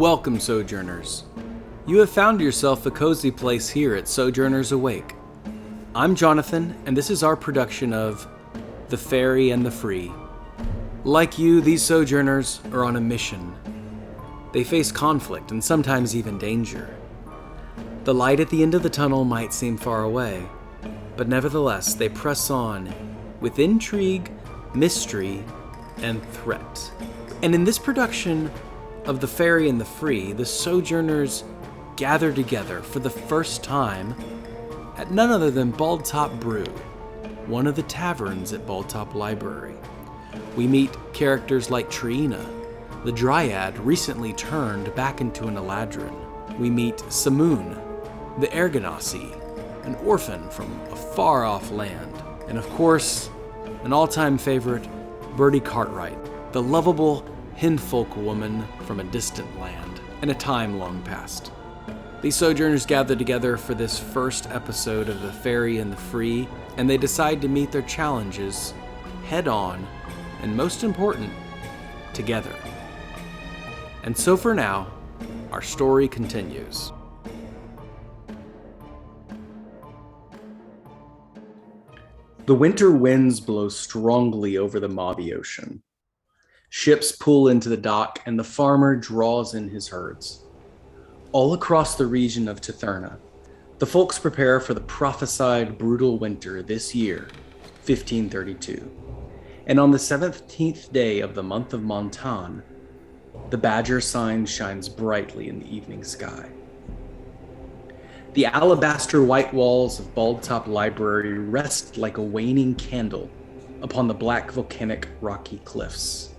Welcome, Sojourners. You have found yourself a cozy place here at Sojourners Awake. I'm Jonathan, and this is our production of The Fairy and the Free. Like you, these Sojourners are on a mission. They face conflict and sometimes even danger. The light at the end of the tunnel might seem far away, but nevertheless, they press on with intrigue, mystery, and threat. And in this production of The Fairy and the Free, the Sojourners gather together for the first time at none other than Bald Top Brew, one of the taverns at Bald Top Library. We meet characters like Tryina, the Dryad recently turned back into an Eladrin. We meet Samoon, the genasi, an orphan from a far-off land. And of course, an all-time favorite, Bertie Cartwright, the lovable hinfolk woman from a distant land and a time long past. These Sojourners gather together for this first episode of The Fairy and the Free, and they decide to meet their challenges head on, and most important, together. And so for now, our story continues. The winter winds blow strongly over the mauby ocean. Ships pull into the dock, and the farmer draws in his herds. All across the region of Tryina, the folks prepare for the prophesied brutal winter this year, 1532. And on the 17th day of the month of Montan, the badger sign shines brightly in the evening sky. The alabaster white walls of Bald Top Library rest like a waning candle upon the black volcanic rocky cliffs.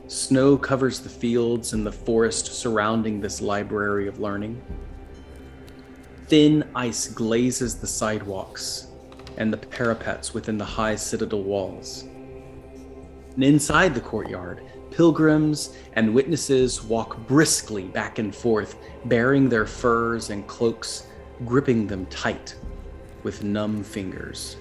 Snow covers the fields and the forest surrounding this library of learning. Thin ice glazes the sidewalks and the parapets within the high citadel walls. And inside the courtyard, pilgrims and witnesses walk briskly back and forth, bearing their furs and cloaks, gripping them tight with numb fingers.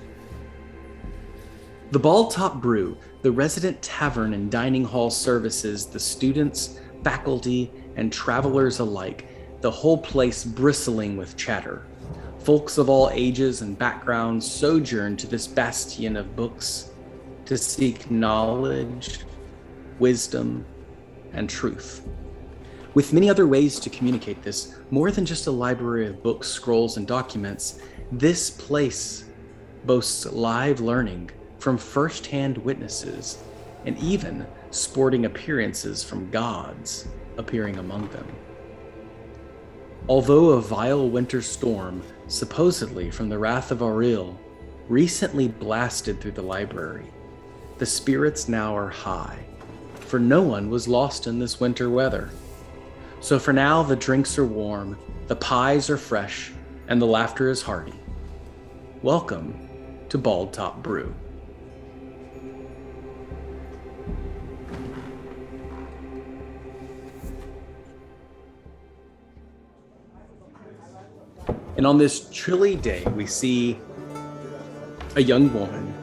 The Bald Top Brew, the resident tavern and dining hall services the students, faculty, and travelers alike, the whole place bristling with chatter. Folks of all ages and backgrounds sojourn to this bastion of books to seek knowledge, wisdom, and truth. With many other ways to communicate this, more than just a library of books, scrolls, and documents, this place boasts live learning from first-hand witnesses, and even sporting appearances from gods appearing among them. Although a vile winter storm, supposedly from the wrath of Auril, recently blasted through the library, the spirits now are high, for no one was lost in this winter weather. So for now, the drinks are warm, the pies are fresh, and the laughter is hearty. Welcome to Bald Top Brew. And on this chilly day, we see a young woman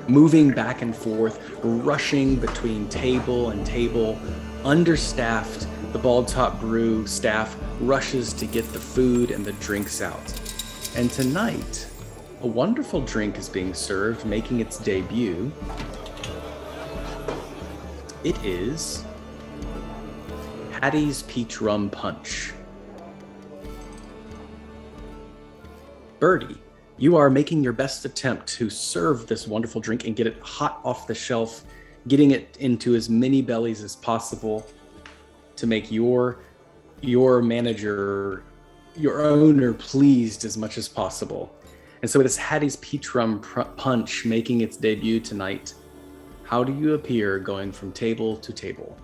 moving back and forth, rushing between table and table. Understaffed, the Bald Top Brew staff rushes to get the food and the drinks out. And tonight, a wonderful drink is being served, making its debut. It is Hattie's Peach Rum Punch. Bertie, you are making your best attempt to serve this wonderful drink and get it hot off the shelf, getting it into as many bellies as possible to make your manager, your owner, pleased as much as possible. And so with this Hattie's Peach Rum Punch making its debut tonight, how do you appear going from table to table?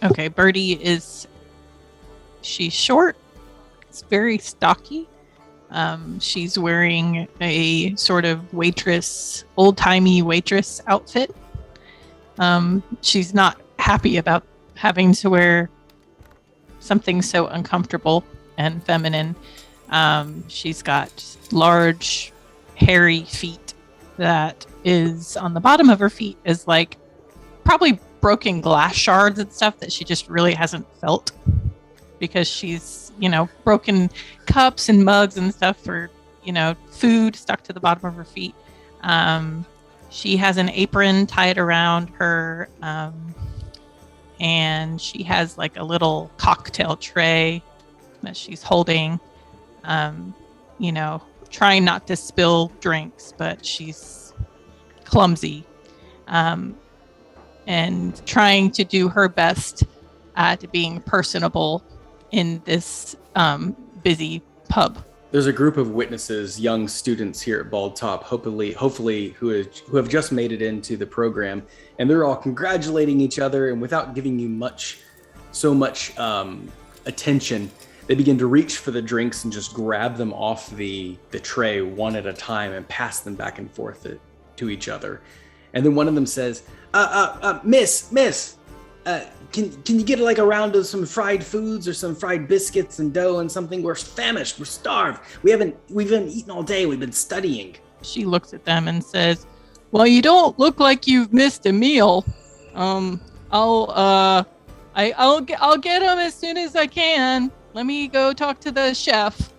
Okay, she's short, it's very stocky. She's wearing a sort of old-timey waitress outfit. She's not happy about having to wear something so uncomfortable and feminine. She's got large, hairy feet that is on the bottom of her feet is like probably broken glass shards and stuff that she just really hasn't felt. because she's, broken cups and mugs and stuff for, food stuck to the bottom of her feet. She has an apron tied around her, and she has like a little cocktail tray that she's holding, trying not to spill drinks, but she's clumsy, and trying to do her best at being personable in this busy pub. There's a group of witnesses, young students here at Bald Top, hopefully who have just made it into the program, and they're all congratulating each other, and without giving you so much attention, they begin to reach for the drinks and just grab them off the tray one at a time and pass them back and forth to each other. And then one of them says, miss, can you get like a round of some fried foods or some fried biscuits and dough and something? We're famished, we're starved. We've been eating all day, we've been studying. She looks at them and says, well, you don't look like you've missed a meal. I'll get them as soon as I can. Let me go talk to the chef.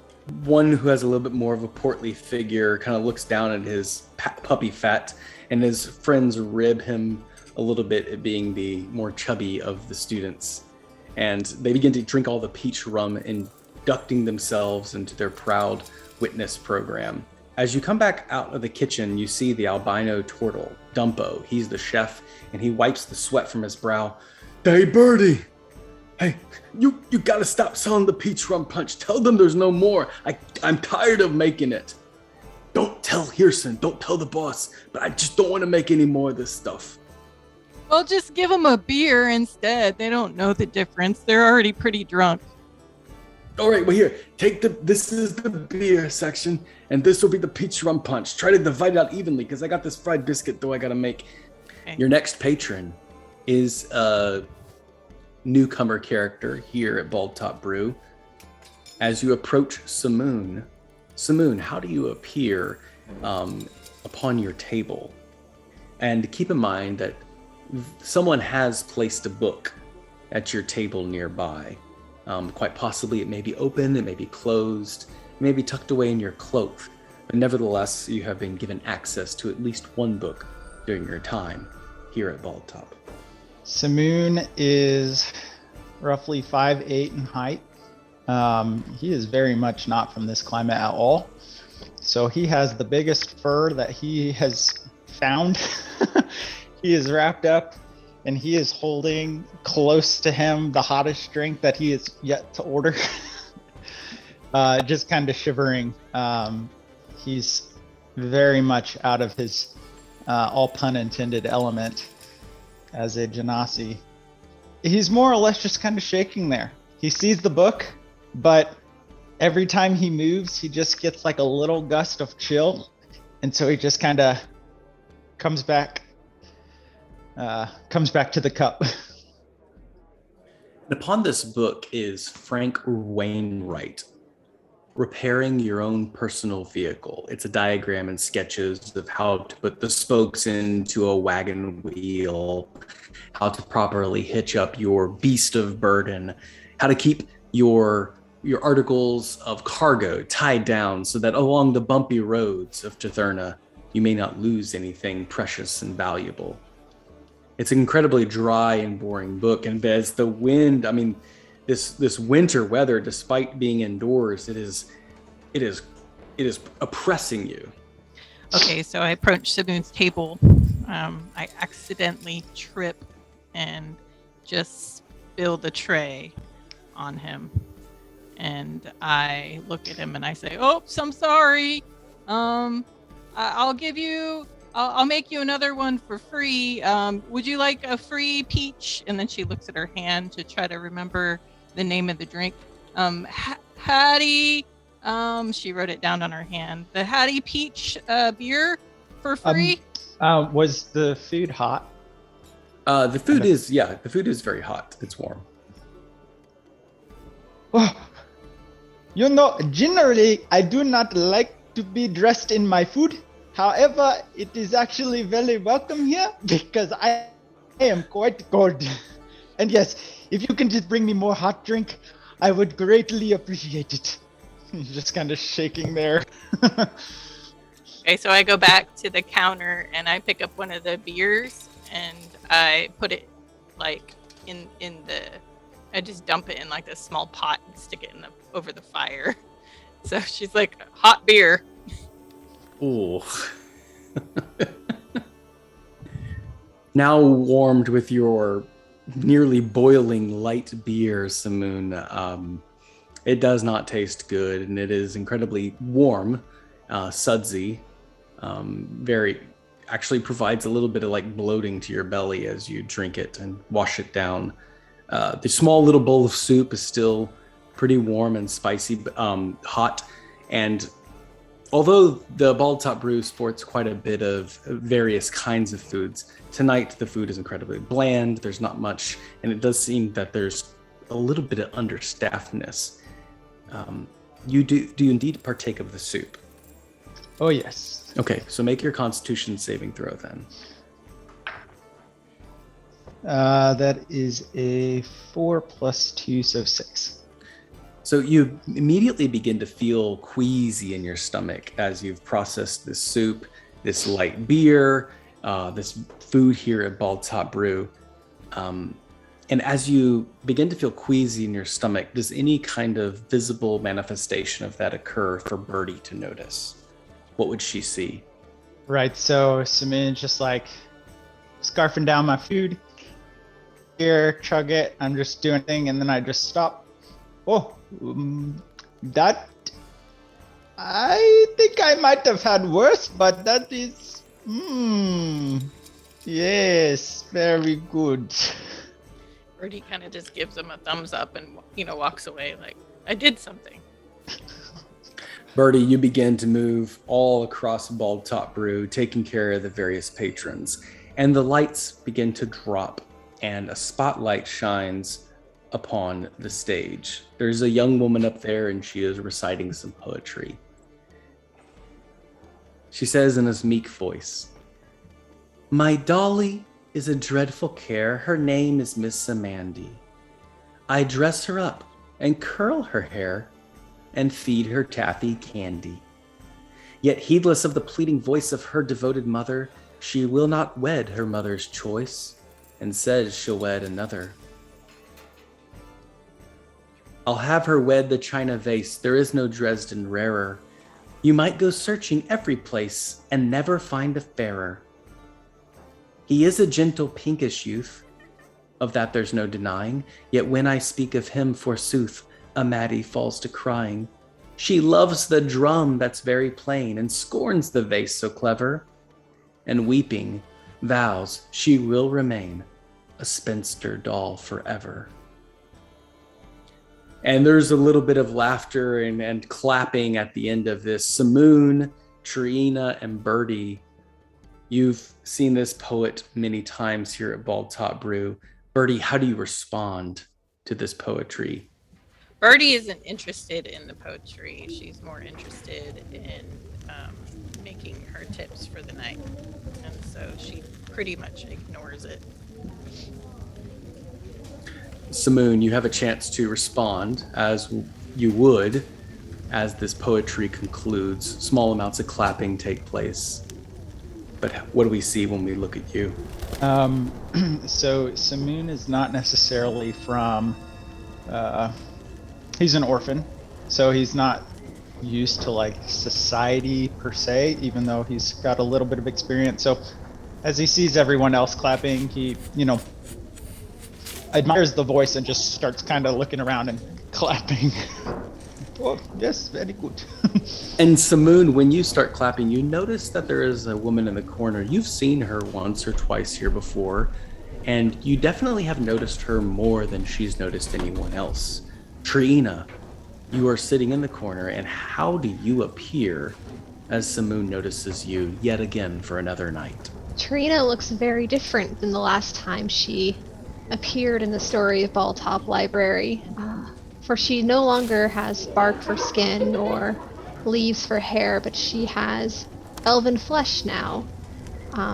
One who has a little bit more of a portly figure kind of looks down at his puppy fat, and his friends rib him a little bit at being the more chubby of the students. And they begin to drink all the peach rum, inducting themselves into their proud witness program. As you come back out of the kitchen, you see the albino turtle, Dumpo. He's the chef, and he wipes the sweat from his brow. Hey, Bertie! Hey, you gotta stop selling the peach rum punch. Tell them there's no more. I'm tired of making it. Don't tell Hearson, don't tell the boss, but I just don't want to make any more of this stuff. Well, just give them a beer instead. They don't know the difference. They're already pretty drunk. All right, well here, this is the beer section, and this will be the peach rum punch. Try to divide it out evenly, because I got this fried biscuit though I gotta make. Okay. Your next patron is a newcomer character here at Bald Top Brew. As you approach Samoon, how do you appear upon your table? And keep in mind that someone has placed a book at your table nearby. Quite possibly it may be open, it may be closed, it may be tucked away in your cloak, but nevertheless you have been given access to at least one book during your time here at Bald Top. Samoon is roughly 5'8" in height. He is very much not from this climate at all. So he has the biggest fur that he has found. He is wrapped up, and he is holding close to him the hottest drink that he is yet to order. Just kind of shivering. He's very much out of his, all pun intended, element as a genasi. He's more or less just kind of shaking there. He sees the book, but every time he moves, he just gets like a little gust of chill. And so he just kind of comes back to the cup. And upon this book is Frank Wainwright, Repairing Your Own Personal Vehicle. It's a diagram and sketches of how to put the spokes into a wagon wheel, how to properly hitch up your beast of burden, how to keep your articles of cargo tied down so that along the bumpy roads of Tryina, you may not lose anything precious and valuable. It's an incredibly dry and boring book, and as the wind, this winter weather, despite being indoors, it is oppressing you. Okay, so I approach Samoon's table. I accidentally trip and just spill the tray on him. And I look at him and I say, "Oops, I'm sorry. I'll make you another one for free. Would you like a free peach?" And then she looks at her hand to try to remember the name of the drink. Hattie. She wrote it down on her hand. The Hattie Peach beer for free. Was the food hot? The food is very hot. It's warm. Well, generally, I do not like to be dressed in my food. However, it is actually very welcome here because I am quite cold. And yes, if you can just bring me more hot drink, I would greatly appreciate it. He's just kind of shaking there. Okay, so I go back to the counter and I pick up one of the beers and I put it like in the. I just dump it in like a small pot and stick it over the fire. So she's like, hot beer. Ooh. Now warmed with your nearly boiling light beer, Samoon, it does not taste good, and it is incredibly warm, sudsy. Very actually provides a little bit of like bloating to your belly as you drink it and wash it down. The small little bowl of soup is still pretty warm and spicy, hot, and although the Bald Top Brew sports quite a bit of various kinds of foods, tonight the food is incredibly bland. There's not much, and it does seem that there's a little bit of understaffedness. Do you indeed partake of the soup? Oh, yes. Okay, so make your Constitution saving throw then. That is a 4 + 2, so 6. So you immediately begin to feel queasy in your stomach as you've processed this soup, this light beer, this food here at Bald Top Brew. And as you begin to feel queasy in your stomach, does any kind of visible manifestation of that occur for Bertie to notice? What would she see? Right, so Samoon's just like scarfing down my food. Here, chug it. I'm just doing a thing, and then I just stop. Oh, that I think I might have had worse, but that is, yes, very good. Bertie kind of just gives him a thumbs up and walks away like, I did something. Bertie, you begin to move all across Bald Top Brew, taking care of the various patrons, and the lights begin to drop, and a spotlight shines upon the stage. There's a young woman up there, and she is reciting some poetry. She says in this meek voice, "My dolly is a dreadful care. Her name is Miss Amandy. I dress her up and curl her hair and feed her taffy candy. Yet heedless of the pleading voice of her devoted mother, she will not wed her mother's choice and says she'll wed another. I'll have her wed the china vase. There is no Dresden rarer. You might go searching every place and never find a fairer. He is a gentle pinkish youth, of that there's no denying, yet when I speak of him, forsooth, a Maddie falls to crying. She loves the drum that's very plain, and scorns the vase so clever, and weeping, vows she will remain a spinster doll forever." And there's a little bit of laughter and clapping at the end of this. Samoon, Tryina, and Bertie, you've seen this poet many times here at Bald Top Brew. Bertie, how do you respond to this poetry? Bertie isn't interested in the poetry. She's more interested in making her tips for the night. And so she pretty much ignores it. Samoon, you have a chance to respond as you would as this poetry concludes. Small amounts of clapping take place. But what do we see when we look at you? So Samoon is not necessarily from, he's an orphan, so he's not used to like society per se, even though he's got a little bit of experience. So as he sees everyone else clapping, he, admires the voice and just starts kind of looking around and clapping. Oh, yes, very good. And Samoon, when you start clapping, you notice that there is a woman in the corner. You've seen her once or twice here before, and you definitely have noticed her more than she's noticed anyone else. Tryina, you are sitting in the corner, and how do you appear as Samoon notices you yet again for another night? Tryina looks very different than the last time she appeared in the story of Bald Top Library. For she no longer has bark for skin or leaves for hair, but she has elven flesh now.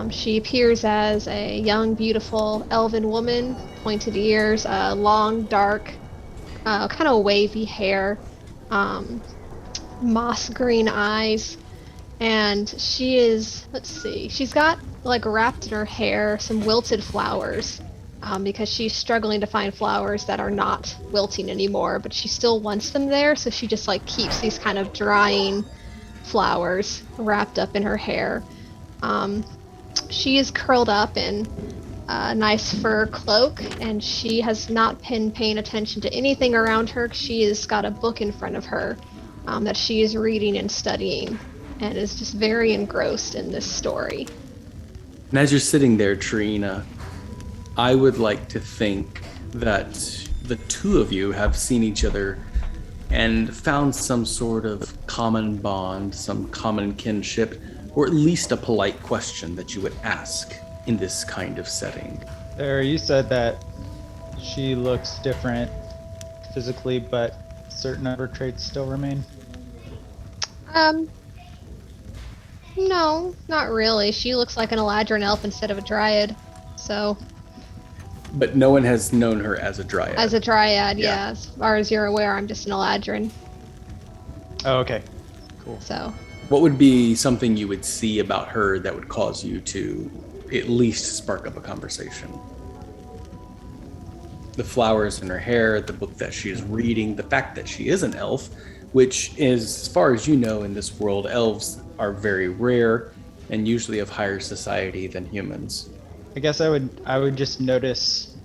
She appears as a young, beautiful elven woman, pointed ears, long, dark kind of wavy hair, moss green eyes, and she is, let's see, she's got like wrapped in her hair some wilted flowers, because she's struggling to find flowers that are not wilting anymore, but she still wants them there, so she just like keeps these kind of drying flowers wrapped up in her hair. Um, she is curled up in a nice fur cloak, and she has not been paying attention to anything around her. She has got a book in front of her, that she is reading and studying, and is just very engrossed in this story. And as you're sitting there, Tryina, I would like to think that the two of you have seen each other and found some sort of common bond, some common kinship, or at least a polite question that you would ask in this kind of setting. There, you said that she looks different physically, but certain of her traits still remain. No, not really. She looks like an Eladrin elf instead of a Dryad. So, But no one has known her as a Dryad. as a Dryad, Yeah. yeah, as far as you're aware, I'm just an Eladrin. Oh, okay. Cool. So, What would be something you would see about her that would cause you to at least spark up a conversation? The flowers in her hair, the book that she is reading, the fact that she is an elf, which is, as far as you know, in this world, elves are very rare and usually of higher society than humans. I guess I would just notice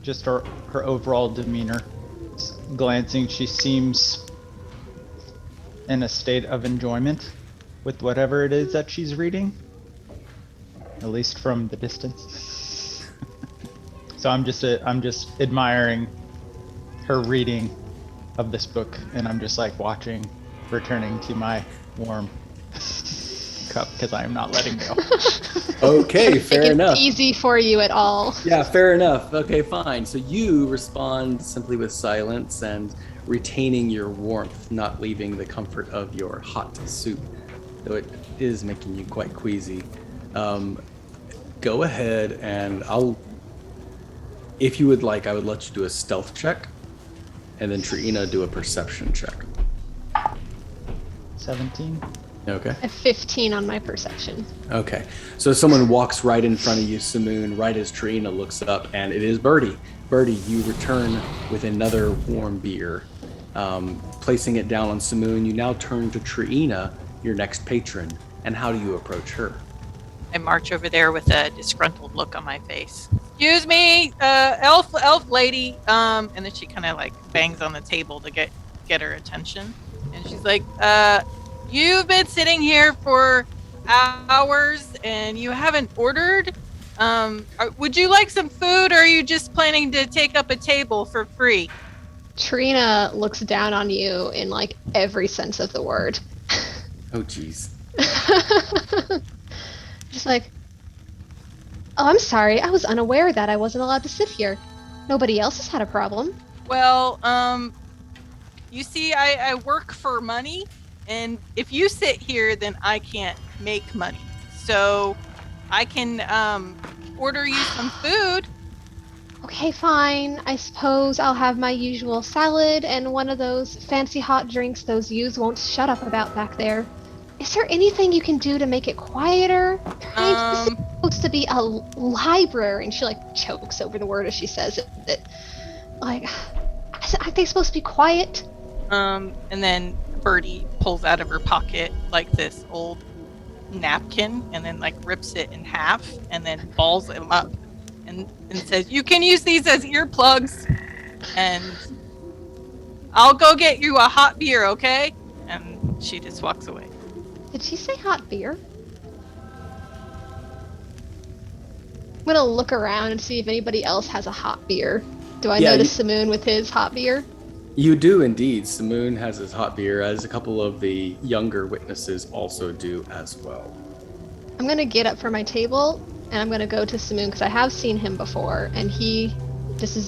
just her overall demeanor. Glancing, she seems in a state of enjoyment with whatever it is that she's reading, at least from the distance. So I'm just admiring her reading of this book, and I'm just like watching, returning to my warm cup because I am not letting go. Okay, make fair it enough. easy for you at all. Yeah, fair enough. Okay, fine. So you respond simply with silence and retaining your warmth, not leaving the comfort of your hot soup, though it is making you quite queasy. Go ahead and if you would like, I would let you do a stealth check, and then Tryina do a perception check. 17. Okay. I have 15 on my perception. Okay. So someone walks right in front of you, Samoon, right as Tryina looks up, and it is Bertie. Bertie, you return with another warm beer. Placing it down on Samoon, you now turn to Tryina, your next patron. And how do you approach her? I march over there with a disgruntled look on my face. Excuse me, elf lady. And then she kind of like bangs on the table to get her attention. And she's like, you've been sitting here for hours and you haven't ordered. Would you like some food, or are you just planning to take up a table for free? Tryina looks down on you in like every sense of the word. Oh, jeez. Just like, oh, I'm sorry. I was unaware that I wasn't allowed to sit here. Nobody else has had a problem. Well, you see, I work for money, and if you sit here, then I can't make money. So I can order you some food. Okay, fine. I suppose I'll have my usual salad and one of those fancy hot drinks those youths won't shut up about back there. Is there anything you can do to make it quieter? This is supposed to be a library, and she like chokes over the word as she says it. Like, aren't they supposed to be quiet? And then Bertie pulls out of her pocket like this old napkin, and then like rips it in half, and then balls them up, and says, "You can use these as earplugs, and I'll go get you a hot beer, okay?" And she just walks away. Did she say hot beer? I'm gonna look around and see if anybody else has a hot beer. Do I notice Samoon with his hot beer? You do indeed. Samoon has his hot beer, as a couple of the younger witnesses also do as well. I'm gonna get up from my table and I'm gonna go to Samoon because I have seen him before, and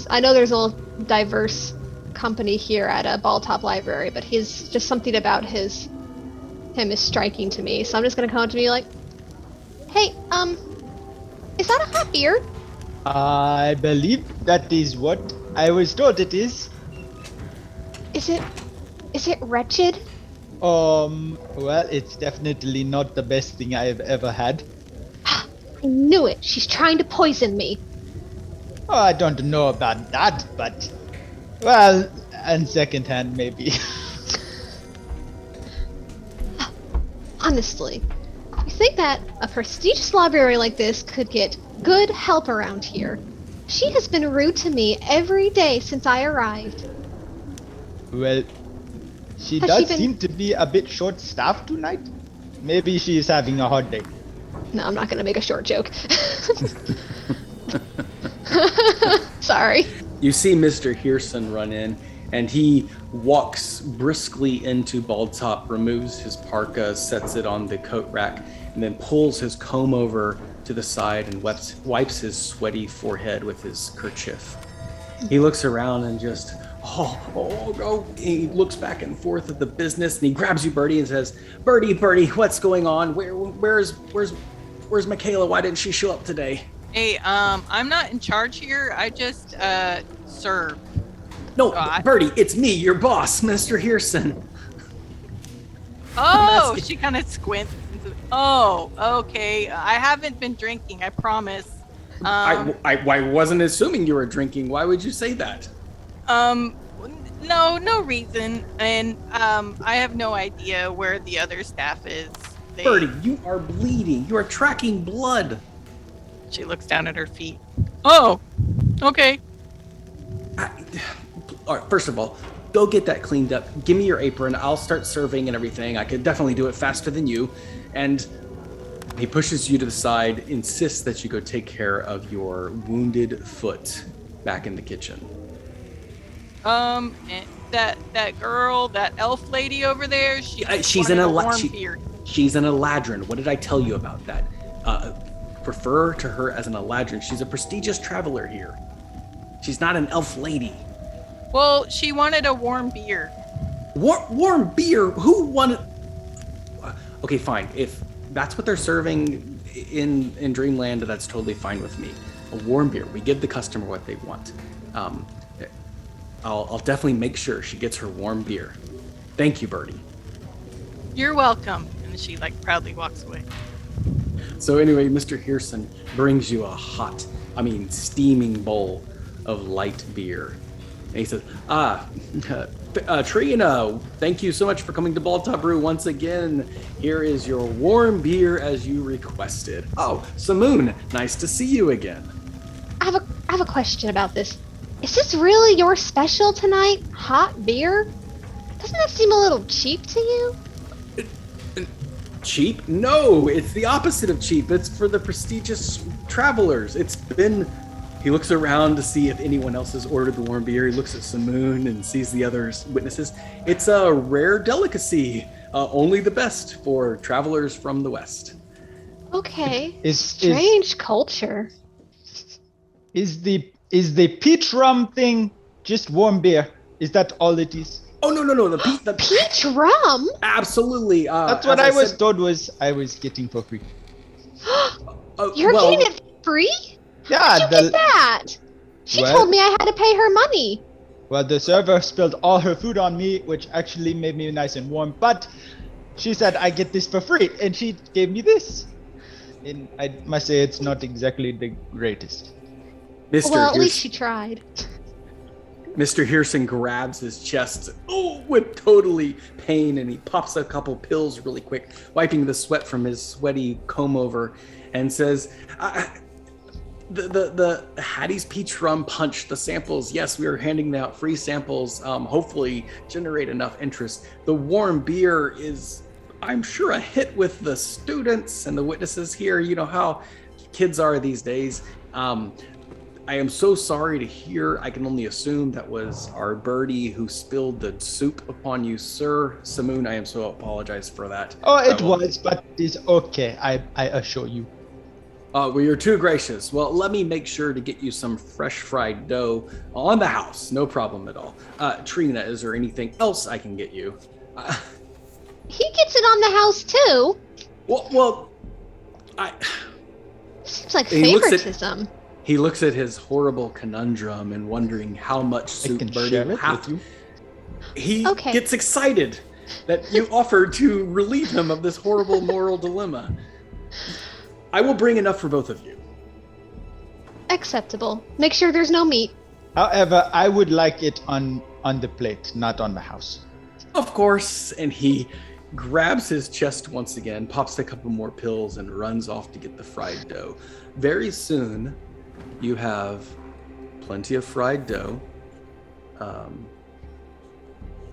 I know there's a diverse company here at a Balltop Library, but he's just something about him is striking to me. So I'm just gonna come up to me like, hey, is that a hot beer? I believe that is what I was told it is. Is it wretched? Well, it's definitely not the best thing I've ever had. I knew it. She's trying to poison me. Oh, I don't know about that, but well, and second hand maybe. Honestly, you think that a prestigious library like this could get good help around here? She has been rude to me every day since I arrived. Well, she Has does she been- seem to be a bit short-staffed tonight. Maybe she's having a hard day. No, I'm not gonna make a short joke. Sorry. You see Mr. Hearson run in, and he walks briskly into Baldtop, removes his parka, sets it on the coat rack, and then pulls his comb over to the side and wipes his sweaty forehead with his kerchief. He looks around and just, oh. He looks back and forth at the business, and he grabs you, Bertie, and says, Bertie, what's going on? Where's Michaela? Why didn't she show up today? Hey, I'm not in charge here. I just serve. No, Bertie, it's me, your boss, Mr. Hearson. Oh, she kind of squints. Oh, okay. I haven't been drinking. I promise. I wasn't assuming you were drinking. Why would you say that? No reason. And I have no idea where the other staff is. Bertie, you are bleeding. You are tracking blood. She looks down at her feet. Oh, okay. All right, first of all, go get that cleaned up. Give me your apron. I'll start serving and everything. I could definitely do it faster than you. And he pushes you to the side, insists that you go take care of your wounded foot back in the kitchen. And that girl, that elf lady over there, she's an Eladrin. What did I tell you about that? Refer to her as an Eladrin. She's a prestigious traveler here. She's not an elf lady. Well, she wanted a warm beer. Warm beer? Who wanted? Okay, fine. If that's what they're serving in Dreamland, that's totally fine with me. A warm beer. We give the customer what they want. I'll definitely make sure she gets her warm beer. Thank you, Bertie. You're welcome. And she proudly walks away. So anyway, Mr. Hearson brings you a steaming bowl of light beer. And he says, Tryina, thank you so much for coming to Baldtop Brew once again. Here is your warm beer as you requested. Oh, Samoon, nice to see you again. I have a question about this. Is this really your special tonight? Hot beer? Doesn't that seem a little cheap to you? Cheap? No, it's the opposite of cheap. It's for the prestigious travelers. He looks around to see if anyone else has ordered the warm beer. He looks at Samoon and sees the other witnesses. It's a rare delicacy, only the best for travelers from the West. Okay. Strange culture. Is the peach rum thing just warm beer? Is that all it is? Oh no! The peach rum? Absolutely. That's what I was told I was getting for free. You're getting it free? Yeah. How'd you get that? She told me I had to pay her money. Well, the server spilled all her food on me, which actually made me nice and warm. But she said I get this for free, and she gave me this. And I must say it's not exactly the greatest. Well, at least she tried. Mr. Hearson grabs his chest, with totally pain, and he pops a couple pills really quick, wiping the sweat from his sweaty comb over, and says, the Hattie's Peach Rum Punch, the samples, yes, we are handing out free samples, hopefully generate enough interest. The warm beer is, I'm sure, a hit with the students and the witnesses here. You know how kids are these days. I am so sorry to hear. I can only assume that was our Bertie who spilled the soup upon you, sir. Samoon, I am so apologize for that. Oh, it was, but it's okay. I assure you. Well, you're too gracious. Well, let me make sure to get you some fresh fried dough on the house. No problem at all. Tryina, is there anything else I can get you? He gets it on the house too. Well, Seems like favoritism. He looks at his horrible conundrum and wondering how much I soup can Bertie share will it have with to. you. He Okay. gets excited that you offered to relieve him of this horrible moral dilemma. I will bring enough for both of you. Acceptable. Make sure there's no meat. However, I would like it on the plate, not on the house. Of course. And he grabs his chest once again, pops a couple more pills, and runs off to get the fried dough. Very soon, you have plenty of fried dough.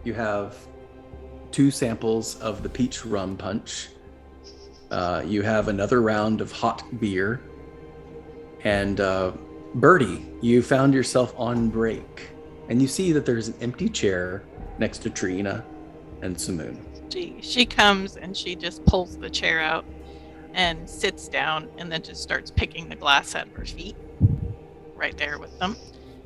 You have 2 samples of the peach rum punch. You have another round of hot beer. And Bertie, you found yourself on break. And you see that there's an empty chair next to Tryina and Samoon. She comes and she just pulls the chair out and sits down and then just starts picking the glass out of her feet right there with them.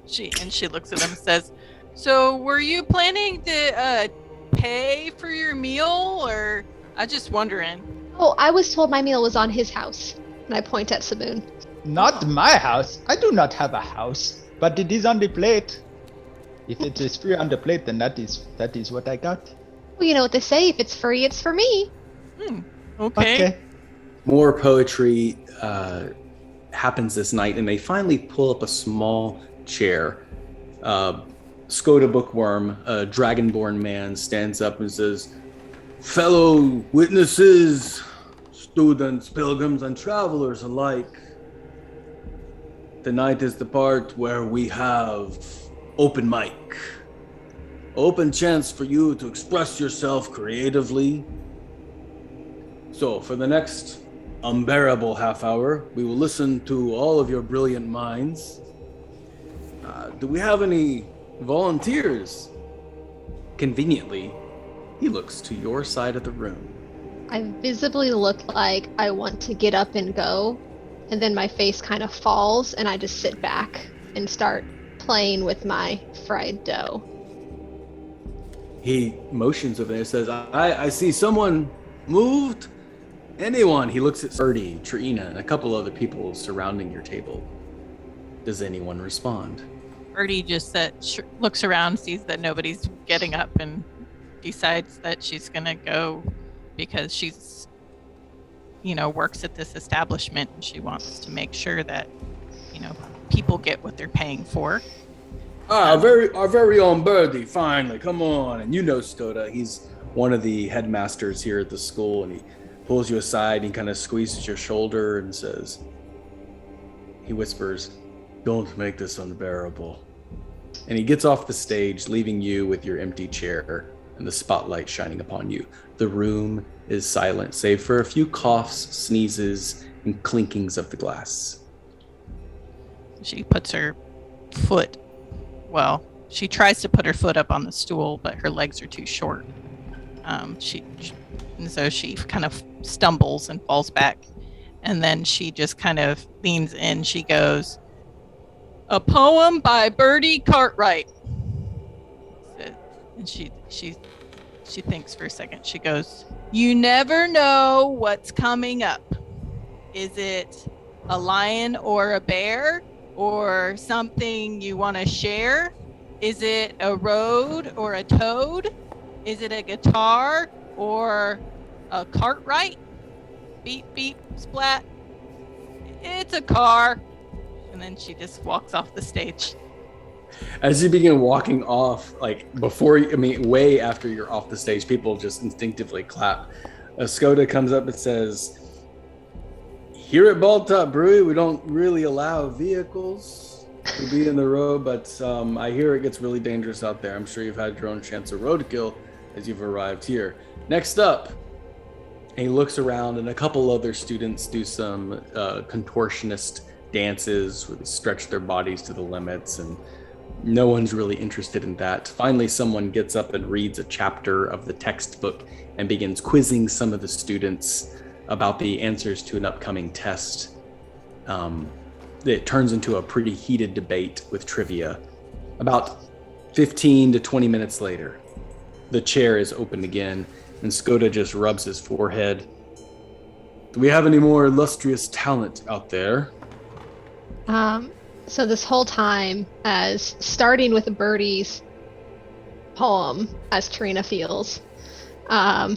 She looks at them and says, "So were you planning to pay for your meal, or I just wondering?" Oh, I was told my meal was on his house. And I point at Samoon. Not my house. I do not have a house, but it is on the plate. If it is free on the plate, then that is what I got. Well, you know what they say, if it's free, it's for me. Okay. More poetry happens this night, and they finally pull up a small chair. Skoda Bookworm, a dragonborn man, stands up and says, "Fellow witnesses, students, pilgrims, and travelers alike, tonight is the part where we have open mic. Open chance for you to express yourself creatively. So for the next unbearable half hour, we will listen to all of your brilliant minds. Do we have any volunteers?" Conveniently, he looks to your side of the room. I visibly look like I want to get up and go, and then my face kind of falls, and I just sit back and start playing with my fried dough. He motions over there and says, I see someone moved. Anyone? He looks at Bertie, Tryina, and a couple other people surrounding your table. Does anyone respond? Bertie just looks around, sees that nobody's getting up, and decides that she's going to go because she's, works at this establishment, and she wants to make sure that, people get what they're paying for. Our very own Bertie, finally, come on. And Skoda, he's one of the headmasters here at the school, and he pulls you aside and kind of squeezes your shoulder and says, he whispers, "Don't make this unbearable." And he gets off the stage, leaving you with your empty chair and the spotlight shining upon you. The room is silent, save for a few coughs, sneezes, and clinkings of the glass. She puts her foot, she tries to put her foot up on the stool, but her legs are too short. And so she kind of stumbles and falls back. And then she just kind of leans in. She goes, "A poem by Bertie Cartwright." And she thinks for a second. She goes, "You never know what's coming up. Is it a lion or a bear, or something you want to share? Is it a road or a toad? Is it a guitar or a Cartwright? Beep, beep, splat. It's a car." And then she just walks off the stage. As you begin walking off, way after you're off the stage, people just instinctively clap. A Skoda comes up and says, "Here at Balltop Brewery, we don't really allow vehicles to be in the road, but I hear it gets really dangerous out there. I'm sure you've had your own chance of roadkill as you've arrived here. Next up," and he looks around, and a couple other students do some contortionist dances where they stretch their bodies to the limits, and no one's really interested in that. Finally, someone gets up and reads a chapter of the textbook and begins quizzing some of the students about the answers to an upcoming test. It turns into a pretty heated debate with trivia. About 15 to 20 minutes later, the chair is opened again, and Skoda just rubs his forehead. "Do we have any more illustrious talent out there?" So this whole time, as starting with Bertie's poem, as Tryina feels, um,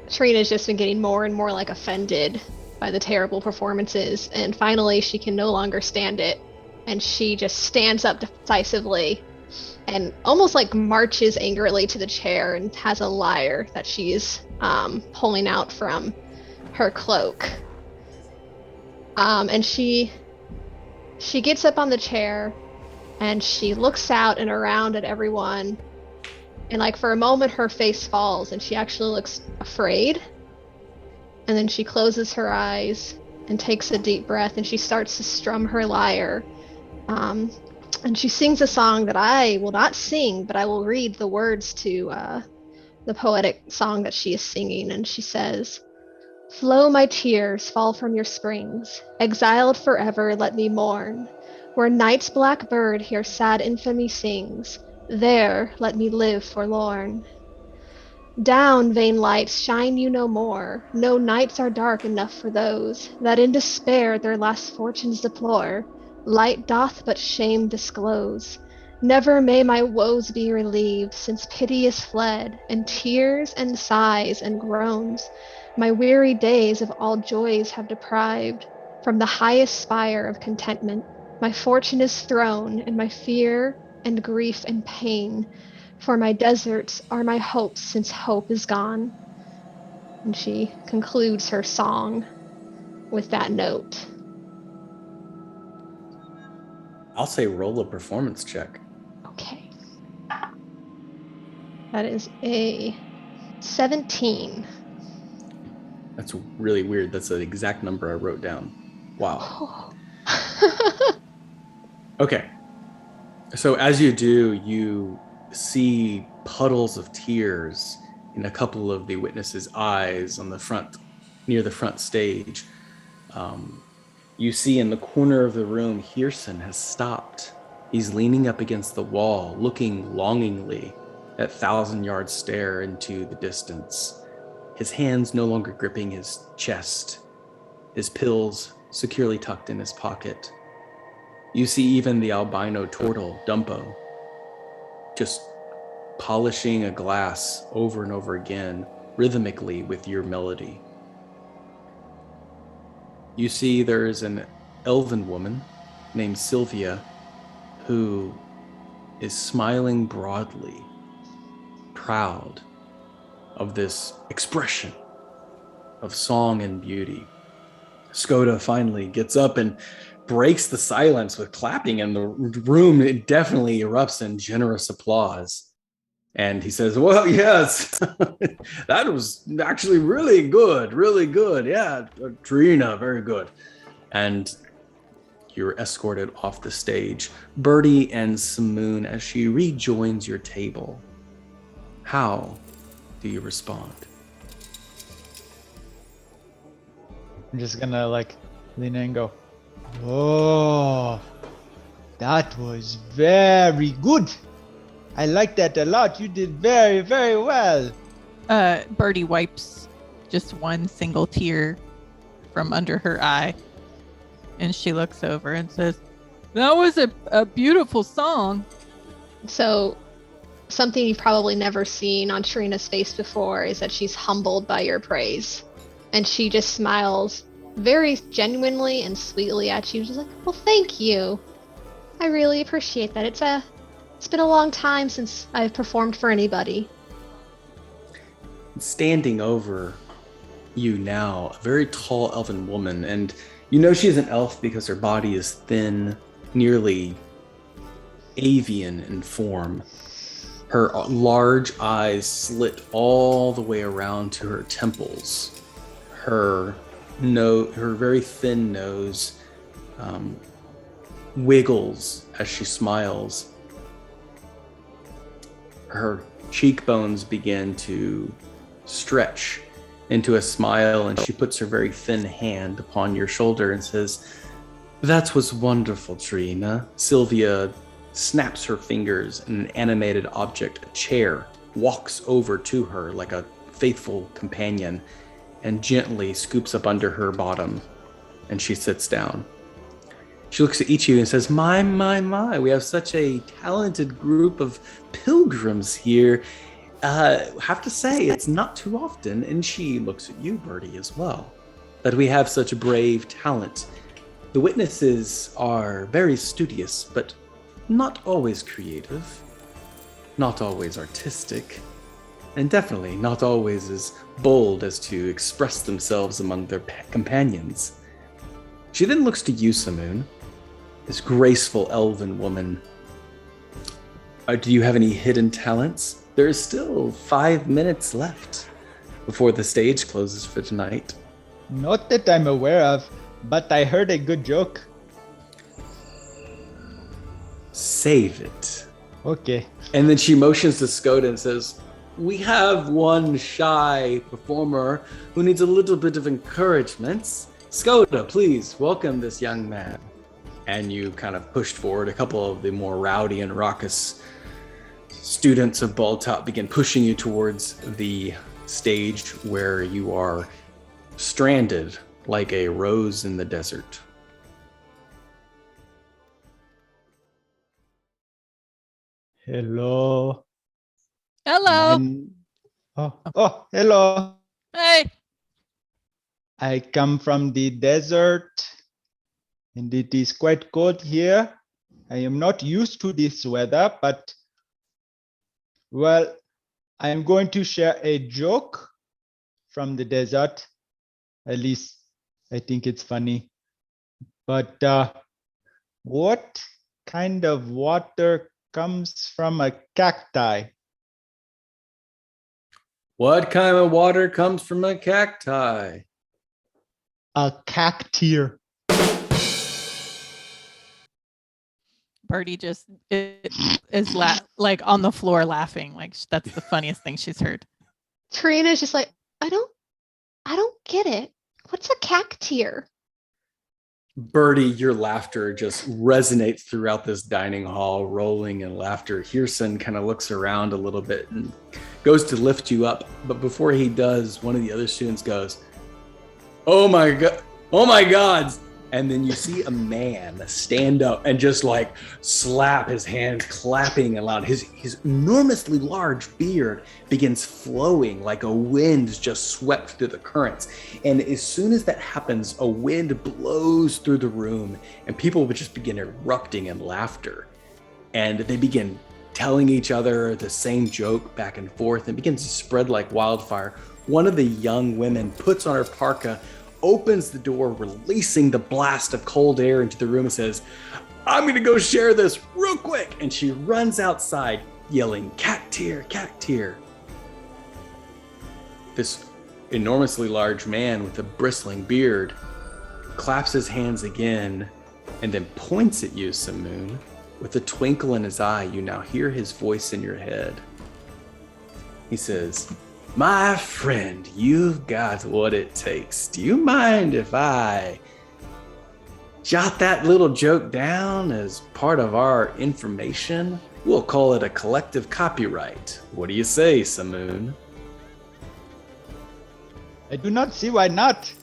Trina's just been getting more and more like offended by the terrible performances, and finally she can no longer stand it, and she just stands up decisively and almost like marches angrily to the chair and has a lyre that she's pulling out from her cloak. And she gets up on the chair and she looks out and around at everyone, and like for a moment her face falls and she actually looks afraid, and then she closes her eyes and takes a deep breath and she starts to strum her lyre. And she sings a song that I will not sing, but I will read the words to the poetic song that she is singing. And she says, "Flow my tears, fall from your springs. Exiled forever, let me mourn. Where night's black bird here sad infamy sings, there let me live forlorn. Down, vain lights, shine you no more. No nights are dark enough for those that in despair their last fortunes deplore. Light doth but shame disclose. Never may my woes be relieved, since pity is fled, and tears and sighs and groans my weary days of all joys have deprived. From the highest spire of contentment my fortune is thrown, and my fear and grief and pain. For my deserts are my hopes, since hope is gone." And she concludes her song with that note. I'll say roll a performance check. Okay. That is a 17. That's really weird. That's the exact number I wrote down. Wow. Oh. Okay. So as you do, you see puddles of tears in a couple of the witnesses' eyes on the front, near the front stage. You see in the corner of the room, Hirson has stopped. He's leaning up against the wall, looking longingly at thousand-yard stare into the distance. His hands no longer gripping his chest, his pills securely tucked in his pocket. You see even the albino turtle, Dumpo, just polishing a glass over and over again, rhythmically with your melody. You see there's an elven woman named Sylvia who is smiling broadly, proud of this expression of song and beauty. Skoda finally gets up and breaks the silence with clapping, and the room it definitely erupts in generous applause. And he says, "Well, yes, that was actually really good, really good. Yeah, Tryina, very good." And you're escorted off the stage. Bertie and Samoon, as she rejoins your table, how do you respond? I'm just gonna like lean in and go, "Oh, that was very good. I like that a lot. You did very, very well." Bertie wipes just one single tear from under her eye, and she looks over and says, "That was a beautiful song." So, something you've probably never seen on Tryina's face before is that she's humbled by your praise. And she just smiles very genuinely and sweetly at you. She's like, "Well, thank you. I really appreciate that. It's been a long time since I've performed for anybody." Standing over you now, a very tall elven woman, and you know she's an elf because her body is thin, nearly avian in form. Her large eyes slit all the way around to her temples. Her very thin nose wiggles as she smiles. Her cheekbones begin to stretch into a smile, and she puts her very thin hand upon your shoulder and says, "That was wonderful, Tryina." Sylvia snaps her fingers, and an animated object, a chair, walks over to her like a faithful companion and gently scoops up under her bottom, and she sits down. She looks at each of you and says, my, we have such a talented group of pilgrims here. Have to say, it's not too often, and she looks at you, Bertie, as well, that we have such brave talent. The witnesses are very studious, but not always creative, not always artistic, and definitely not always as bold as to express themselves among their companions. She then looks to you, Samoon, this graceful elven woman. Do you have any hidden talents? There is still 5 minutes left before the stage closes for tonight. Not that I'm aware of, but I heard a good joke. Save it. Okay. And then she motions to Skoda and says, we have one shy performer who needs a little bit of encouragement. Skoda, please welcome this young man. And you kind of pushed forward. A couple of the more rowdy and raucous students of Balltop begin pushing you towards the stage where you are stranded like a rose in the desert. Hello. Hello. Hello. Hey. I come from the desert, and it is quite cold here. I am not used to this weather, but, well, I am going to share a joke from the desert. At least I think it's funny. But what kind of water comes from a cacti? What kind of water comes from a cacti? A cactier. Bertie just is like on the floor laughing. Like that's the funniest thing she's heard. Tryina's just like, I don't get it. What's a cactier? Bertie, your laughter just resonates throughout this dining hall, rolling in laughter. Hirson kind of looks around a little bit and goes to lift you up. But before he does, one of the other students goes, oh my God. And then you see a man stand up and just like slap his hands, clapping aloud. His enormously large beard begins flowing like a wind just swept through the currents. And as soon as that happens, a wind blows through the room and people would just begin erupting in laughter. And they begin telling each other the same joke back and forth and begins to spread like wildfire. One of the young women puts on her parka, opens the door, releasing the blast of cold air into the room and says, I'm gonna go share this real quick. And she runs outside yelling, cactier, cactier. This enormously large man with a bristling beard claps his hands again and then points at you, Samoon. With a twinkle in his eye, you now hear his voice in your head. He says, my friend, you've got what it takes. Do you mind if I jot that little joke down as part of our information? We'll call it a collective copyright. What do you say, Samoon? I do not see why not.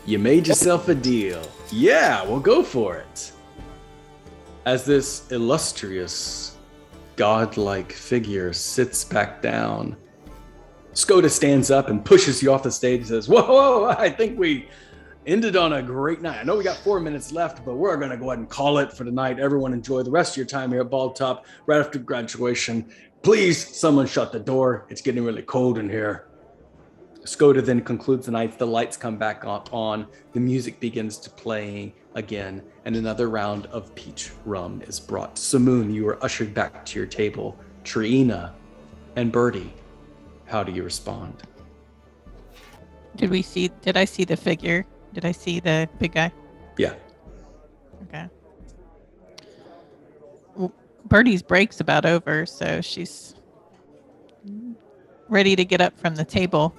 You made yourself a deal. Yeah, we'll go for it. As this illustrious, godlike figure sits back down, Skoda stands up and pushes you off the stage and says, whoa, I think we ended on a great night. I know we got 4 minutes left, but we're going to go ahead and call it for tonight. Everyone enjoy the rest of your time here at Balltop right after graduation. Please, someone shut the door. It's getting really cold in here. Skoda then concludes the night. The lights come back on. The music begins to play again, and another round of peach rum is brought. Samoon, you are ushered back to your table. Tryina and Bertie, how do you respond? Did I see the figure? Did I see the big guy? Yeah. Okay. Well, Bertie's break's about over, so she's ready to get up from the table.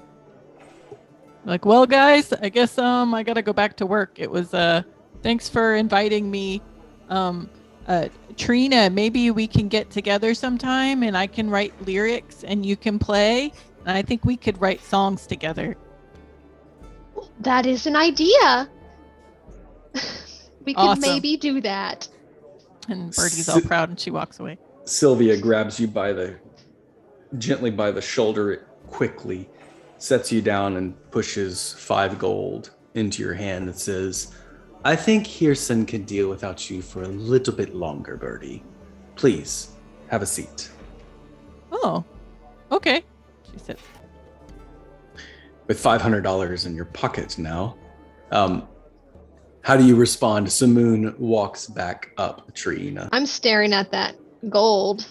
Like, well, guys, I guess I gotta go back to work. It was thanks for inviting me. Tryina, maybe we can get together sometime and I can write lyrics and you can play. And I think we could write songs together. That is an idea. We could Awesome. maybe do that. And Bertie's all proud and she walks away. Sylvia grabs you gently by the shoulder, quickly sets you down and pushes 5 gold into your hand and says, I think Hirson can deal without you for a little bit longer, Bertie. Please, have a seat. Oh, okay. She said. With $500 in your pocket now, how do you respond? Samoon walks back up Tryina. I'm staring at that gold,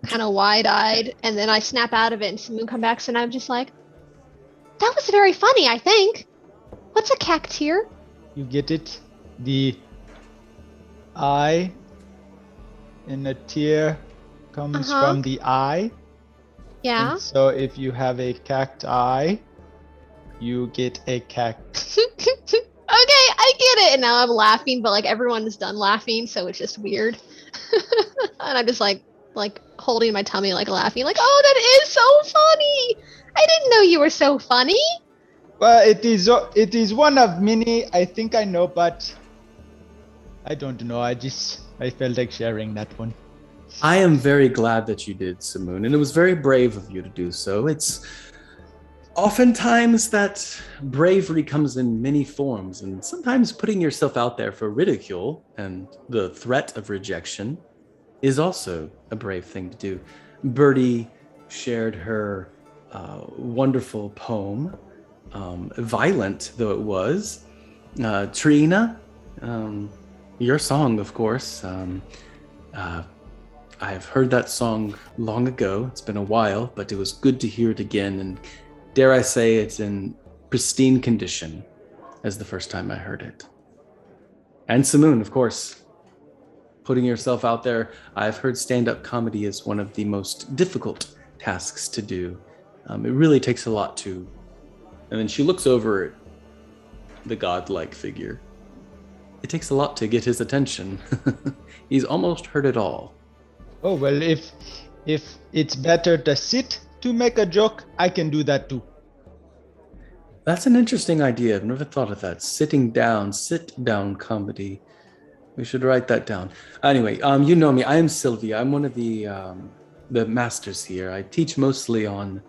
kind of wide-eyed, and then I snap out of it and Samoon comes back and I'm just like, that was very funny, I think. What's a cactier? You get it? The I in a tier comes from the eye. Yeah. And so if you have a cacti, you get a cact. Okay, I get it. And now I'm laughing, but like everyone is done laughing, so it's just weird. And I'm just like holding my tummy, like laughing, like, oh, that is so funny. I didn't know you were so funny. Well, it is one of many. I think I know, but I don't know. I felt like sharing that one. I am very glad that you did, Samoon, and it was very brave of you to do so. It's oftentimes that bravery comes in many forms, and sometimes putting yourself out there for ridicule and the threat of rejection is also a brave thing to do. Bertie shared her wonderful poem, violent though it was. Tryina, your song, of course. I've heard that song long ago. It's been a while, but it was good to hear it again. And dare I say, it's in pristine condition as the first time I heard it. And Samoon, of course, putting yourself out there. I've heard stand-up comedy is one of the most difficult tasks to do. It really takes a lot to. And then she looks over at the godlike figure. It takes a lot to get his attention. He's almost heard it all. Oh, well, if it's better to sit to make a joke, I can do that too. That's an interesting idea. I've never thought of that. Sit down comedy. We should write that down. Anyway, you know me. I am Sylvia. I'm one of the masters here. I teach mostly on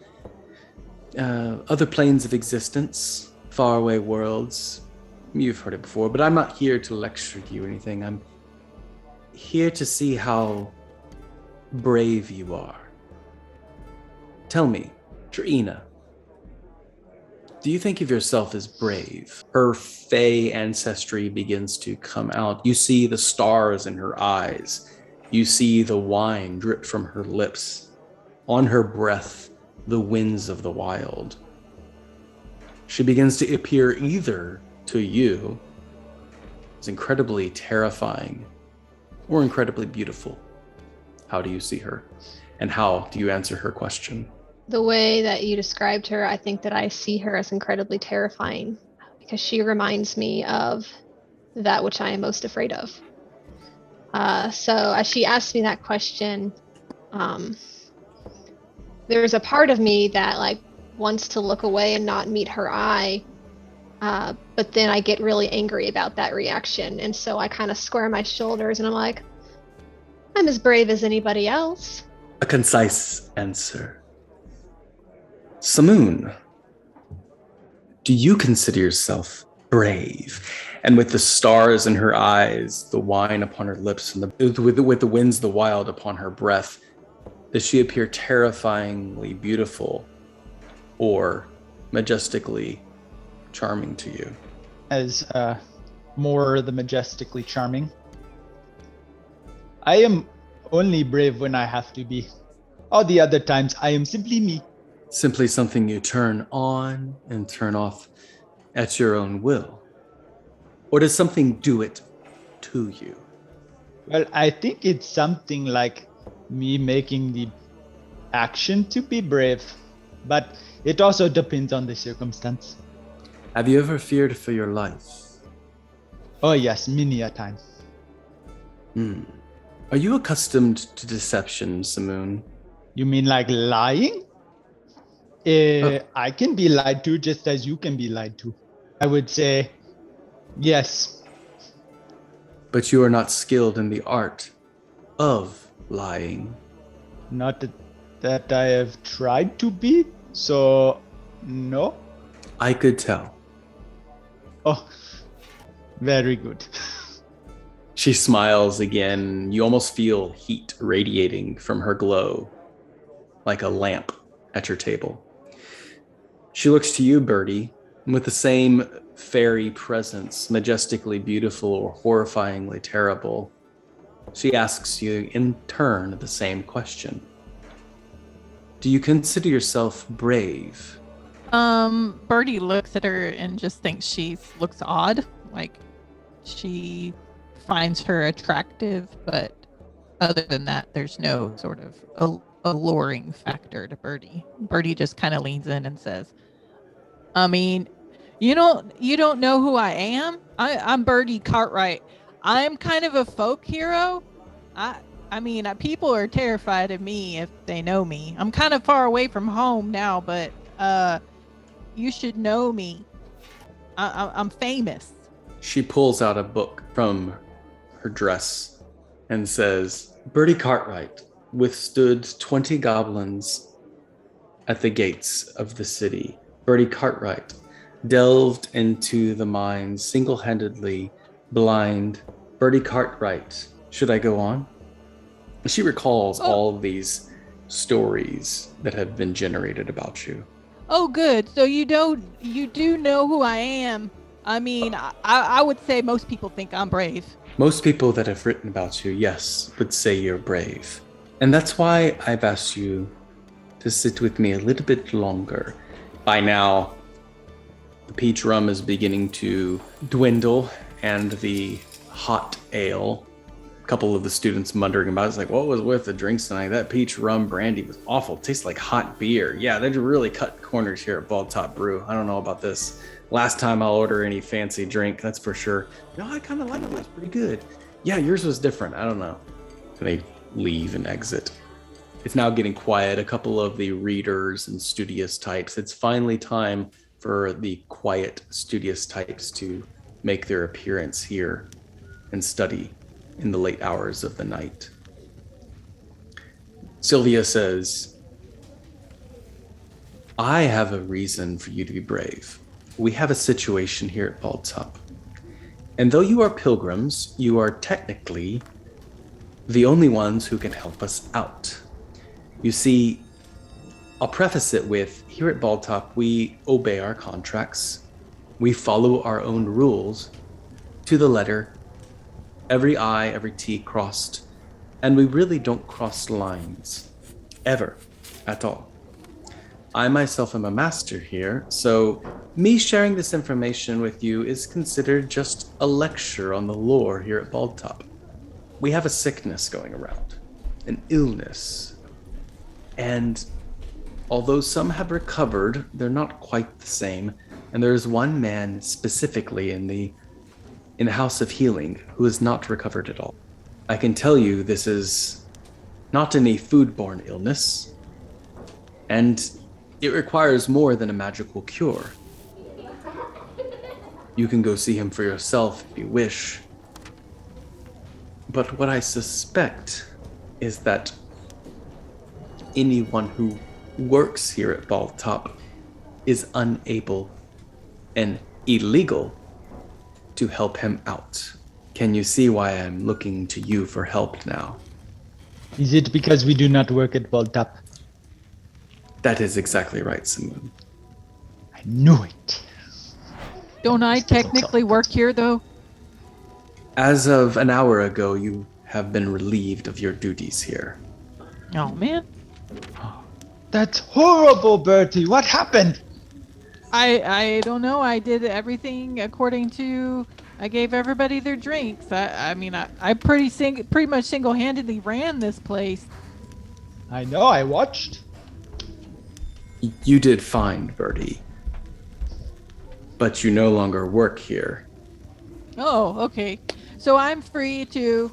other planes of existence, faraway worlds. You've heard it before, but I'm not here to lecture you or anything. I'm here to see how brave you are. Tell me, Tryina, do you think of yourself as brave? Her Fey ancestry begins to come out. You see the stars in her eyes. You see the wine drip from her lips. On her breath, the winds of the wild. She begins to appear either to you as incredibly terrifying or incredibly beautiful. How do you see her? And how do you answer her question? The way that you described her, I think that I see her as incredibly terrifying because she reminds me of that which I am most afraid of. So as she asked me that question, there's a part of me that like wants to look away and not meet her eye. But then I get really angry about that reaction. And so I kind of square my shoulders and I'm like, I'm as brave as anybody else. A concise answer. Samoon, do you consider yourself brave? And with the stars in her eyes, the wine upon her lips, and with the winds, the wild upon her breath, does she appear terrifyingly beautiful or majestically charming to you? As more the majestically charming. I am only brave when I have to be. All the other times, I am simply me. Simply something you turn on and turn off at your own will? Or does something do it to you? Well, I think it's something like me making the action to be brave, but it also depends on the circumstance. Have you ever feared for your life? Oh yes, many a time. Are you accustomed to deception, Samoon? You mean like lying? I can be lied to just as you can be lied to. I would say yes. But you are not skilled in the art of lying. Not that I have tried to be, so no. I could tell. Oh, very good. She smiles again. You almost feel heat radiating from her glow, like a lamp at your table. She looks to you, Bertie, with the same fairy presence, majestically beautiful or horrifyingly terrible. She asks you in turn the same question. Do you consider yourself brave? Bertie looks at her and just thinks she looks odd. Like she finds her attractive, but other than that, there's no sort of alluring factor to Bertie. Bertie just kind of leans in and says, I mean, you don't know who I am? I'm Bertie Cartwright. I'm kind of a folk hero. I mean, people are terrified of me if they know me. I'm kind of far away from home now, but you should know me. I'm famous. She pulls out a book from her dress and says, Bertie Cartwright withstood 20 goblins at the gates of the city. Bertie Cartwright delved into the mines single-handedly, blind. Bertie Cartwright. Should I go on? She recalls all of these stories that have been generated about you. Oh, good. So you do know who I am. I mean, I would say most people think I'm brave. Most people that have written about you, yes, would say you're brave. And that's why I've asked you to sit with me a little bit longer. By now, the peach rum is beginning to dwindle, and the hot ale, a couple of the students muttering about it, it's like, what was with the drinks tonight? That peach rum brandy was awful. It tastes like hot beer. Yeah, they'd really cut corners here at Bald Top Brew. I don't know about this. Last time I'll order any fancy drink, that's for sure. No, I kind of like it. It was pretty good. Yeah, yours was different. I don't know. They leave and exit. It's now getting quiet. A couple of the readers and studious types. It's finally time for the quiet, studious types to make their appearance here and study in the late hours of the night. Sylvia says, I have a reason for you to be brave. We have a situation here at Bald Top. And though you are pilgrims, you are technically the only ones who can help us out. You see, I'll preface it with, here at Bald Top, we obey our contracts. We follow our own rules to the letter. Every I, every T crossed. And we really don't cross lines. Ever. At all. I myself am a master here, so me sharing this information with you is considered just a lecture on the lore here at Bald Top. We have a sickness going around. An illness. And although some have recovered, they're not quite the same. And there is one man specifically in the House of Healing who has not recovered at all. I can tell you this is not any foodborne illness, and it requires more than a magical cure. You can go see him for yourself if you wish. But what I suspect is that anyone who works here at Bald Top is unable and illegal to help him out. Can you see why I'm looking to you for help now? Is it because we do not work at Bald Top? That is exactly right, Samoon. I knew it. Don't I technically work here, though? As of an hour ago, you have been relieved of your duties here. Oh, man. That's horrible, Bertie. What happened? I don't know. I did everything according to. I gave everybody their drinks. I pretty much single-handedly ran this place. I know. I watched. You did fine, Bertie. But you no longer work here. Oh, okay. So I'm free to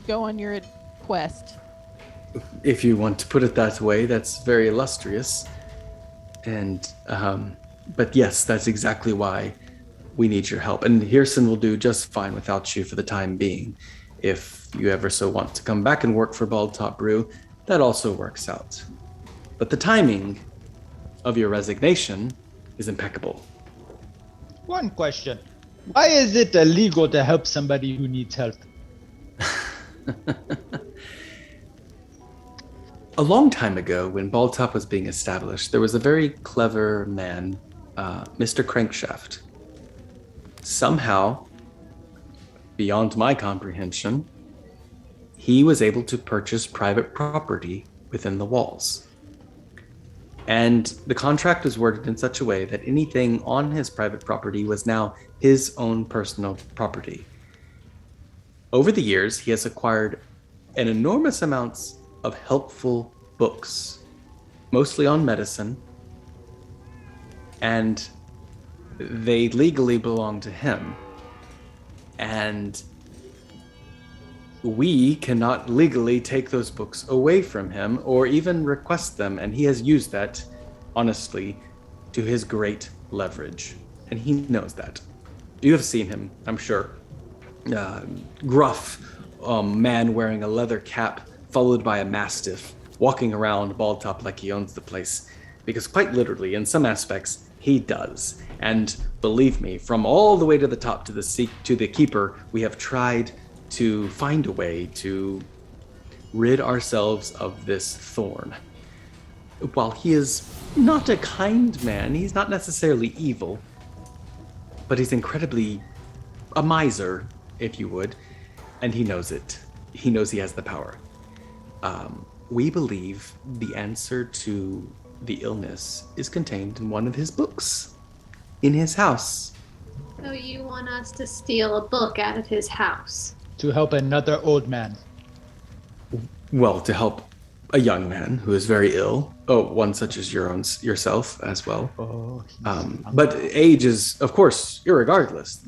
go on your quest. If you want to put it that way, that's very illustrious. And, but yes, that's exactly why we need your help. And Hirson will do just fine without you for the time being. If you ever so want to come back and work for Bald Top Brew, that also works out. But the timing of your resignation is impeccable. One question. Why is it illegal to help somebody who needs help? A long time ago, when Bald Top was being established, there was a very clever man, Mr. Crankshaft. Somehow, beyond my comprehension, he was able to purchase private property within the walls. And the contract was worded in such a way that anything on his private property was now his own personal property. Over the years, he has acquired an enormous amounts of helpful books, mostly on medicine, and they legally belong to him. And we cannot legally take those books away from him or even request them, and he has used that, honestly, to his great leverage. And he knows that. You have seen him, I'm sure. Gruff man wearing a leather cap, followed by a mastiff, walking around Bald Top like he owns the place. Because quite literally, in some aspects, he does. And believe me, from all the way to the top to the keeper, we have tried to find a way to rid ourselves of this thorn. While he is not a kind man, he's not necessarily evil, but he's incredibly a miser, if you would, and he knows it. He knows he has the power. We believe the answer to the illness is contained in one of his books, in his house. So you want us to steal a book out of his house? To help another old man. Well, to help a young man who is very ill. Oh, one such as yourself as well. Oh, but age is, of course, irregardless.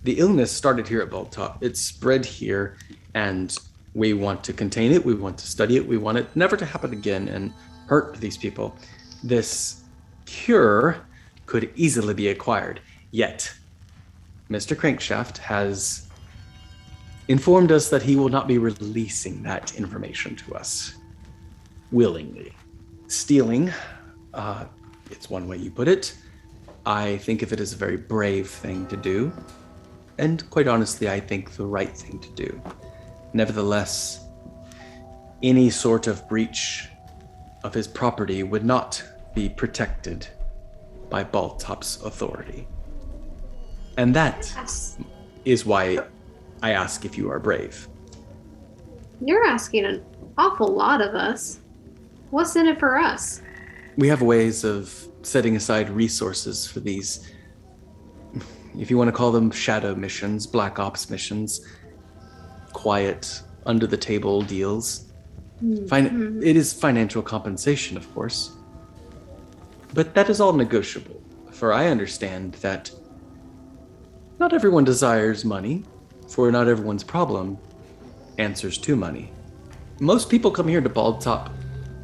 The illness started here at Bald Top. It spread here, and we want to contain it. We want to study it. We want it never to happen again and hurt these people. This cure could easily be acquired. Yet, Mr. Crankshaft has informed us that he will not be releasing that information to us willingly. Stealing, it's one way you put it. I think of it as a very brave thing to do. And quite honestly, I think the right thing to do. Nevertheless, any sort of breach of his property would not be protected by Bald Top's authority. And that is why I ask if you are brave. You're asking an awful lot of us. What's in it for us? We have ways of setting aside resources for these, if you want to call them shadow missions, black ops missions, quiet, under the table deals. It is financial compensation, of course. But that is all negotiable, for I understand that not everyone desires money, for not everyone's problem answers to money. Most people come here to Bald Top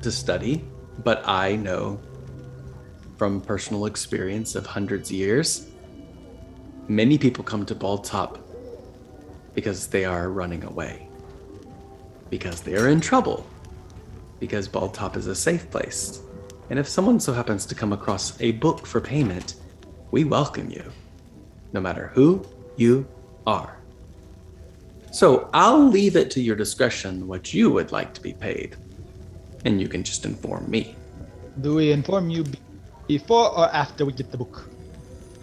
to study, but I know from personal experience of hundreds of years, many people come to Bald Top because they are running away, because they are in trouble, because Bald Top is a safe place. And if someone so happens to come across a book for payment, we welcome you, no matter who you are. So I'll leave it to your discretion what you would like to be paid, and you can just inform me. Do we inform you before or after we get the book?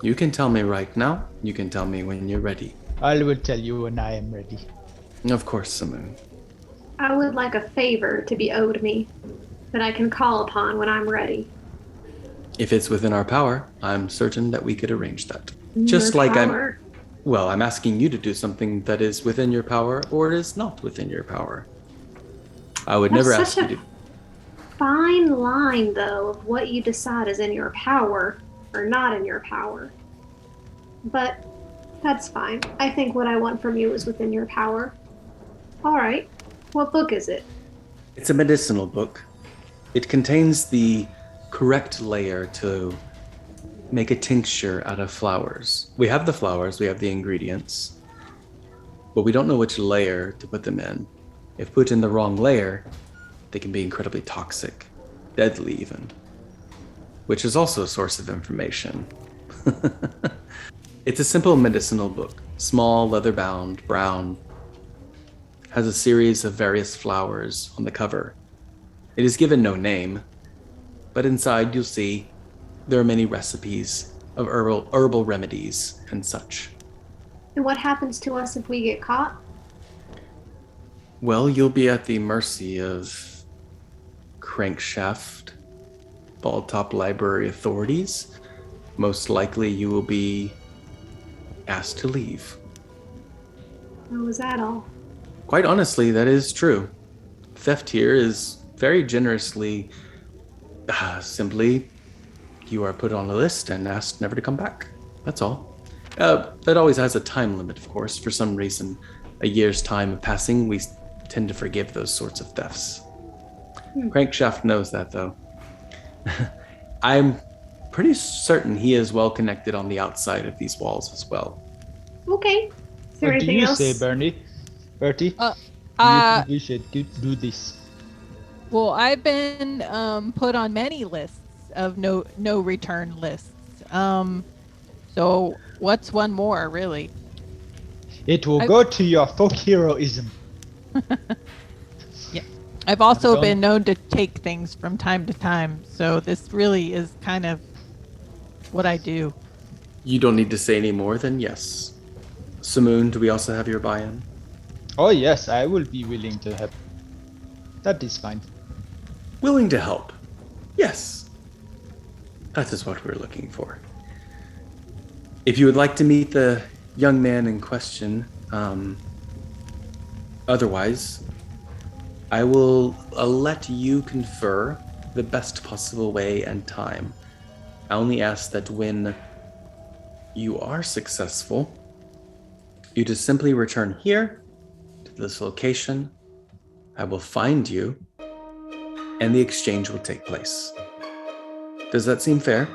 You can tell me right now. You can tell me when you're ready. I will tell you when I am ready. Of course, Samoon. I would like a favor to be owed me that I can call upon when I'm ready. If it's within our power, I'm certain that we could arrange that. I'm asking you to do something that is within your power or is not within your power. I would never ask you to. Fine line, though, of what you decide is in your power or not in your power. But that's fine. I think what I want from you is within your power. All right. What book is it? It's a medicinal book. It contains the correct layer to make a tincture out of flowers. We have the flowers, we have the ingredients, but we don't know which layer to put them in. If put in the wrong layer, they can be incredibly toxic, deadly even, which is also a source of information. It's a simple medicinal book, small, leather-bound, brown, has a series of various flowers on the cover. It is given no name, but inside you'll see there are many recipes of herbal remedies and such. And what happens to us if we get caught? Well, you'll be at the mercy of Crankshaft, Baldtop Library authorities. Most likely you will be asked to leave. Or was that all? Quite honestly, that is true. Theft here is very generously, simply, you are put on a list and asked never to come back. That's all. That always has a time limit, of course. For some reason, a year's time of passing, we tend to forgive those sorts of thefts. Crankshaft knows that, though. I'm pretty certain he is well connected on the outside of these walls as well. Okay. Is there What do anything you else? say, Bertie? Bertie? Do you think we should do this? Well, I've been put on many lists of no return lists. So what's one more, really? It will go to your folk heroism. Yeah. I've also Don't- been known to take things from time to time, so this really is kind of what I do. You don't need to say any more than yes. Samoon, do we also have your buy-in? Oh yes, I will be willing to help. That is fine. Willing to help. Yes. That is what we're looking for. If you would like to meet the young man in question, otherwise, I will let you confer the best possible way and time. I only ask that when you are successful, you just simply return here to this location. I will find you, and the exchange will take place. Does that seem fair?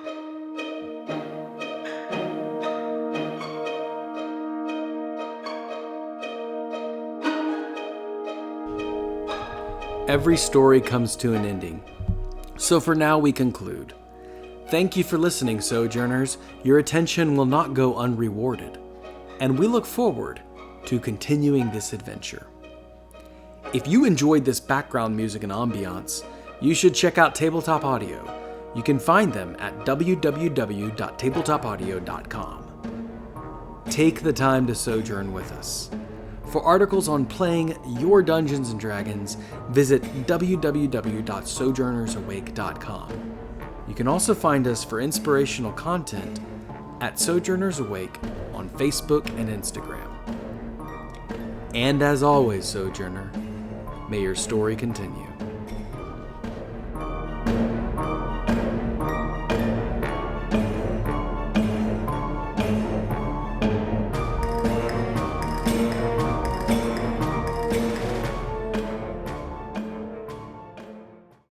Every story comes to an ending. So for now, we conclude. Thank you for listening, Sojourners. Your attention will not go unrewarded, and we look forward to continuing this adventure. If you enjoyed this background music and ambiance, you should check out Tabletop Audio. You can find them at www.tabletopaudio.com. Take the time to sojourn with us. For articles on playing your Dungeons & Dragons, visit www.sojournersawake.com. You can also find us for inspirational content at Sojourners Awake on Facebook and Instagram. And as always, Sojourner, may your story continue.